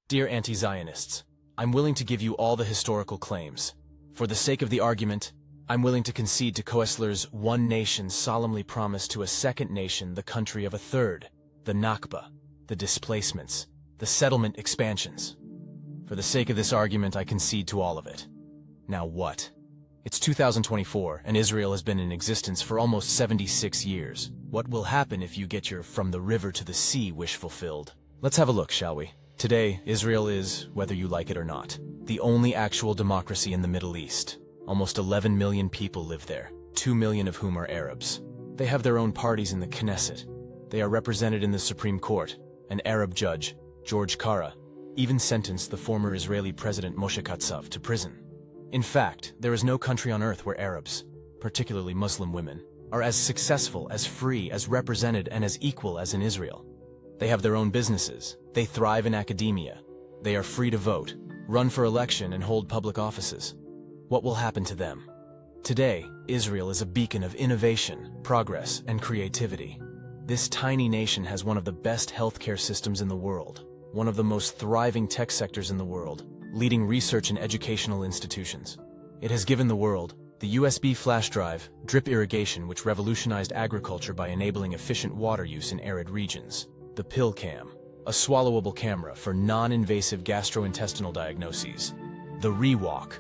Dear anti-Zionists, I'm willing to give you all the historical claims. For the sake of the argument, I'm willing to concede to Koestler's one nation solemnly promised to a second nation the country of a third, the Nakba, the displacements, the settlement expansions. For the sake of this argument, I concede to all of it. Now what? It's 2024, and Israel has been in existence for almost 76 years. What will happen if you get your from the river to the sea wish fulfilled? Let's have a look, shall we? Today, Israel is, whether you like it or not, the only actual democracy in the Middle East. Almost 11 million people live there, 2 million of whom are Arabs. They have their own parties in the Knesset. They are represented in the Supreme Court. An Arab judge, George Kara, even sentenced the former Israeli President Moshe Katsav to prison. In fact, there is no country on earth where Arabs, particularly Muslim women, are as successful, as free, as represented, and as equal as in Israel. They have their own businesses, they thrive in academia, they are free to vote, run for election, and hold public offices. What will happen to them? Today, Israel is a beacon of innovation, progress, and creativity. This tiny nation has one of the best healthcare systems in the world, one of the most thriving tech sectors in the world, leading research and educational institutions. It has given the world the USB flash drive, drip irrigation, which revolutionized agriculture by enabling efficient water use in arid regions, the pill cam, a swallowable camera for non-invasive gastrointestinal diagnoses, the ReWalk,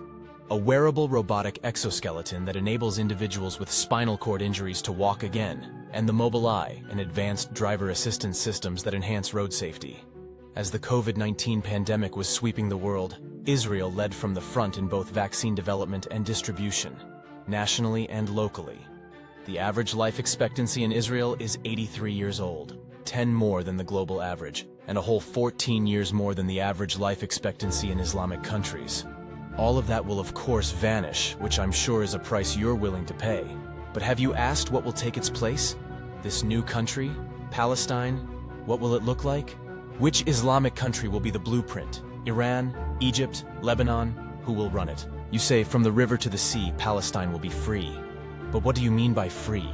a wearable robotic exoskeleton that enables individuals with spinal cord injuries to walk again, and the Mobile Eye, an advanced driver assistance systems that enhance road safety. As the COVID-19 pandemic was sweeping the world, Israel led from the front in both vaccine development and distribution, nationally and locally. The average life expectancy in Israel is 83 years old, 10 more than the global average, and a whole 14 years more than the average life expectancy in Islamic countries. All of that will of course vanish, which I'm sure is a price you're willing to pay. But have you asked what will take its place? This new country? Palestine? What will it look like? Which Islamic country will be the blueprint? Iran? Egypt? Lebanon? Who will run it? You say, from the river to the sea, Palestine will be free. But what do you mean by free?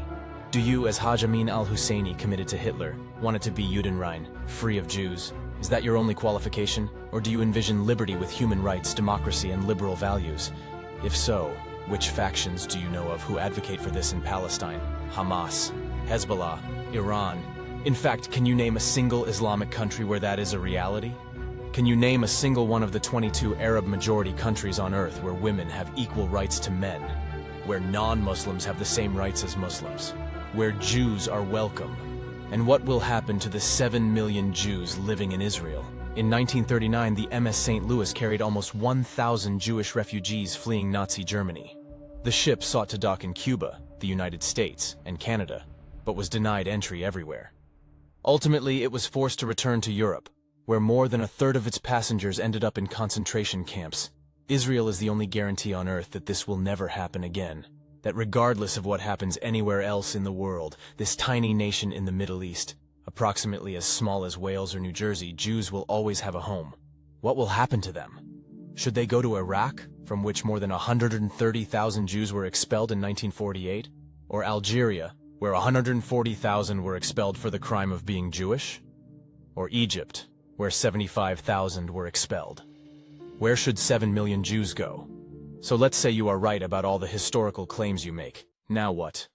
Do you, as Haj Amin al-Husseini committed to Hitler, want it to be Judenrein, free of Jews? Is that your only qualification? Or do you envision liberty with human rights, democracy, and liberal values? If so, which factions do you know of who advocate for this in Palestine? Hamas, Hezbollah, Iran. In fact, can you name a single Islamic country where that is a reality? Can you name a single one of the 22 Arab-majority countries on earth where women have equal rights to men? Where non-Muslims have the same rights as Muslims? Where Jews are welcome? And what will happen to the 7 million Jews living in Israel? In 1939, the MS St. Louis carried almost 1,000 Jewish refugees fleeing Nazi Germany. The ship sought to dock in Cuba, the United States, and Canada, but was denied entry everywhere. Ultimately, it was forced to return to Europe, where more than a third of its passengers ended up in concentration camps. Israel is the only guarantee on earth that this will never happen again. That regardless of what happens anywhere else in the world, this tiny nation in the Middle East, approximately as small as Wales or New Jersey, Jews will always have a home. What will happen to them? Should they go to Iraq, from which more than 130,000 Jews were expelled in 1948? Or Algeria, where 140,000 were expelled for the crime of being Jewish? Or Egypt, where 75,000 were expelled? Where should 7 million Jews go? So let's say you are right about all the historical claims you make. Now what?